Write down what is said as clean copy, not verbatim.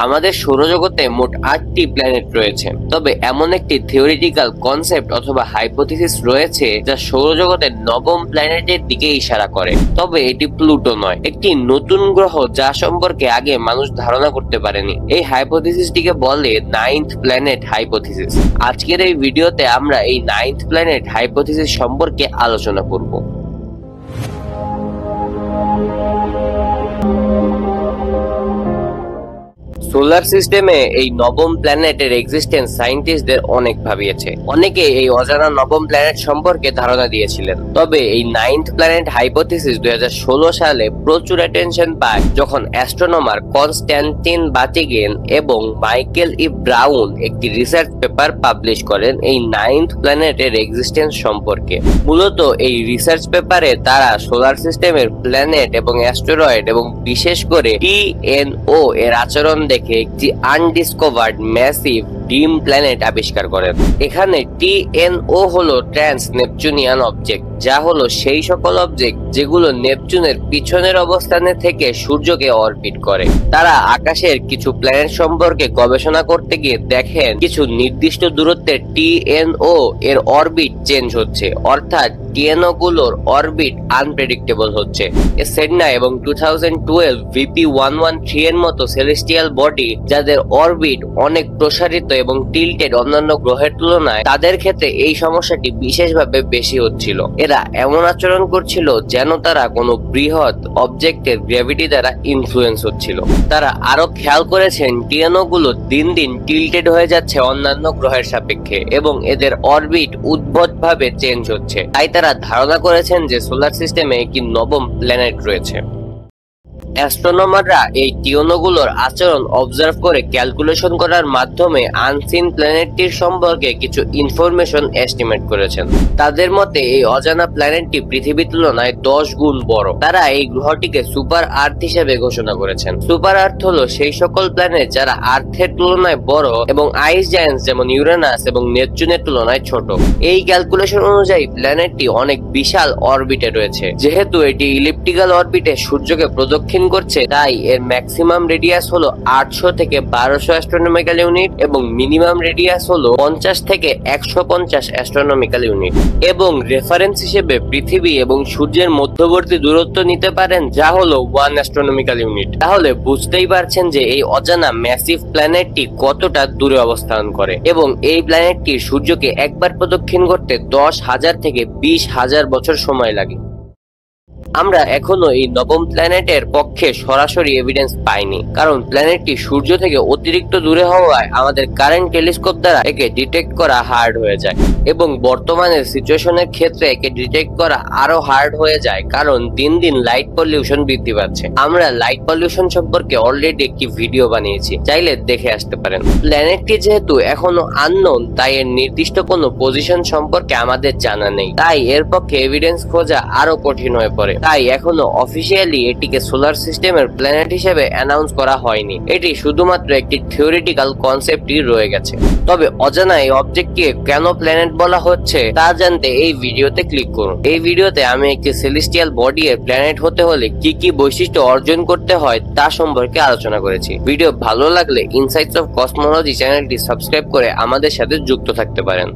আমাদের সৌরজগতে মোট 8টি প্ল্যানেট রয়েছে, তবে এমন একটি থিওরিটিক্যাল কনসেপ্ট অথবা হাইপোথিসিস রয়েছে যা সৌরজগতের নবম প্ল্যানেটের দিকে ইশারা করে। তবে এটি প্লুটো নয়, একটি নতুন গ্রহ যা সম্পর্কে আগে মানুষ ধারণা করতে পারেনি। এই হাইপোথিসিসটিকে বলে নাইন্থ প্ল্যানেট হাইপোথিসিস। আজকের এই ভিডিওতে আমরা এই নাইন্থ প্ল্যানেট হাইপোথিসিস সম্পর্কে আলোচনা করব। সোলার সিস্টেমে এই নবম প্ল্যানেটের এক্সিস্টেন্স সায়েন্টিস্টদের অনেক ভাবিয়েছে। অনেকে এই অজানা নবম প্ল্যানেট সম্পর্কে ধারণা দিয়েছিলেন। তবে এই নাইন্থ প্ল্যানেট হাইপোথিসিস 2016 সালে প্রচুর অ্যাটেনশন পায় যখন অ্যাস্ট্রোনমার কনস্ট্যান্টিন বাতিগেন এবং মাইকেল ই ব্রাউন একটি রিসার্চ পেপার পাবলিশ করেন এই নাইন্থ প্ল্যানেটের এক্সিস্টেন্স সম্পর্কে। মূলত এই রিসার্চ পেপারে তারা সোলার সিস্টেমের প্ল্যানেট এবং অ্যাস্টেরয়েড এবং বিশেষ করে TNO এর আচরণ দেখে একটি আনডিসকভার্ড ম্যাসিভ ডিম প্ল্যানেট আবিষ্কার করেন। এখানে TNO হলো ট্রান্স নেপচুনিয়ান অবজেক্ট, যা হলো সেই সকল অবজেক্ট যেগুলো নেপচুনের পিছনের অবস্থানে থেকে সূর্যকে অরবিট করে। তারা আকাশের কিছু প্ল্যানেট সম্পর্কে গবেষণা করতে গিয়ে দেখেন কিছু নির্দিষ্ট দূরত্বে TNO এর অরবিট চেঞ্জ হচ্ছে, অর্থাৎ TNO গুলোর অরবিট আনপ্রেডিক্টেবল হচ্ছে। সেডনা এবং 2012 VP113 এর মতো সেলেস্টিয়াল বডি যাদের অরবিট অনেক প্রসারিত এবং টিল্টেড অন্যান্য গ্রহের তুলনায়, তাদের ক্ষেত্রে এই সমস্যাটি বিশেষভাবে বেশি হচ্ছিল। এরা এমন আচরণ করছিল যেন তারা কোনো বৃহৎ অবজেক্টের গ্র্যাভিটি দ্বারা ইনফ্লুয়েন্স হচ্ছিল। তারা আরো খেয়াল করেছেন TNO গুলো দিন দিন টিল্টেড হয়ে যাচ্ছে অন্যান্য গ্রহের সাপেক্ষে এবং এদের অরবিট উদ্ভটভাবে চেঞ্জ হচ্ছে। তাই তারা ধারণা করেছেন যে সোলার সিস্টেমে একটি নবম প্ল্যানেট রয়েছে। অ্যাস্ট্রোনমাররা এই TNO গুলোর আচরণ অবজার্ভ করে ক্যালকুলেশন করার মাধ্যমে আনসিন প্ল্যানেটটির সম্পর্কে কিছু ইনফরমেশন এস্টিমেট করেছেন। তাদের মতে এই অজানা প্ল্যানেটটি পৃথিবীর তুলনায় 10 গুণ বড়। তারা এই গ্রহটিকে সুপার আর্থ হিসেবে ঘোষণা করেছেন। সুপার আর্থ হলো সেই সকল প্ল্যানেট যারা আর্থের তুলনায় বড় এবং আইস জায়ান্টস যেমন ইউরেনাস এবং নেপচুনের তুলনায় ছোট। এই ক্যালকুলেশন অনুযায়ী প্ল্যানেটটি অনেক বিশাল অরবিটে রয়েছে। যেহেতু এটি ইলিপ্টিক্যাল অরবিটে সূর্যকে প্রদক্ষিণ করছে, তাই এর ম্যাক্সিমাম রেডিয়াস হলো 800 থেকে 1200 অ্যাস্ট্রোনমিক্যাল ইউনিট এবং মিনিমাম রেডিয়াস হলো 50 থেকে 150 অ্যাস্ট্রোনমিক্যাল ইউনিট। এবং রেফারেন্স হিসেবে পৃথিবী এবং সূর্যের মধ্যবর্তী দূরত্ব নিতে পারেন, যা হলো 1 অ্যাস্ট্রোনমিক্যাল ইউনিট। তাহলে বুঝতেই পারছেন যে এই অজানা ম্যাসিভ প্ল্যানেটটি কতটা দূরে অবস্থান করে এবং এই প্ল্যানেটটি সূর্যকে একবার প্রদক্ষিণ করতে 10,000 থেকে 20,000 বছর সময় লাগে। আমরা এখনো এই নবম প্ল্যানেটের পক্ষে সরাসরি এভিডেন্স পাইনি, কারণ প্ল্যানেটটি সূর্য থেকে অতিরিক্ত দূরে হওয়ায় আমাদের কারেন্ট টেলিস্কোপ দ্বারা একে ডিটেক্ট করা হার্ড হয়ে যায় এবং বর্তমানের সিচুয়েশনের ক্ষেত্রে একে ডিটেক্ট করা আরো হার্ড হয়ে যায়, কারণ দিন দিন লাইট পলিউশন বৃদ্ধি পাচ্ছে। আমরা লাইট পলিউশন সম্পর্কে অলরেডি একটি ভিডিও বানিয়েছি, চাইলে দেখে আসতে পারেন। প্ল্যানেটটি যেহেতু এখনো আননোন, তাই এর নির্দিষ্ট কোনো পজিশন সম্পর্কে আমাদের জানা নেই, তাই এর পক্ষে এভিডেন্স খোঁজা আরো কঠিন হয়ে পড়ে। তাই এখনো অফিসিয়ালি এটিকে সোলার সিস্টেমের প্ল্যানেট হিসেবে অ্যানাউন্স করা হয়নি। এটি শুধুমাত্র একটি থিওরিটিক্যাল কনসেপ্টই রয়ে গেছে। তবে অজানা এই অবজেক্টকে কেন প্ল্যানেট বলা হচ্ছে তা জানতে এই ভিডিওতে ক্লিক করুন। এই ভিডিওতে আমি একটি সেলেস্টিয়াল বডি এর প্ল্যানেট হতে হলে কি কি বৈশিষ্ট্য অর্জন করতে হয় তা সম্পর্কে আলোচনা করেছি। ভিডিও ভালো লাগলে ইনসাইটস অফ কসমোলজি চ্যানেলটি সাবস্ক্রাইব করে আমাদের সাথে যুক্ত থাকতে পারেন।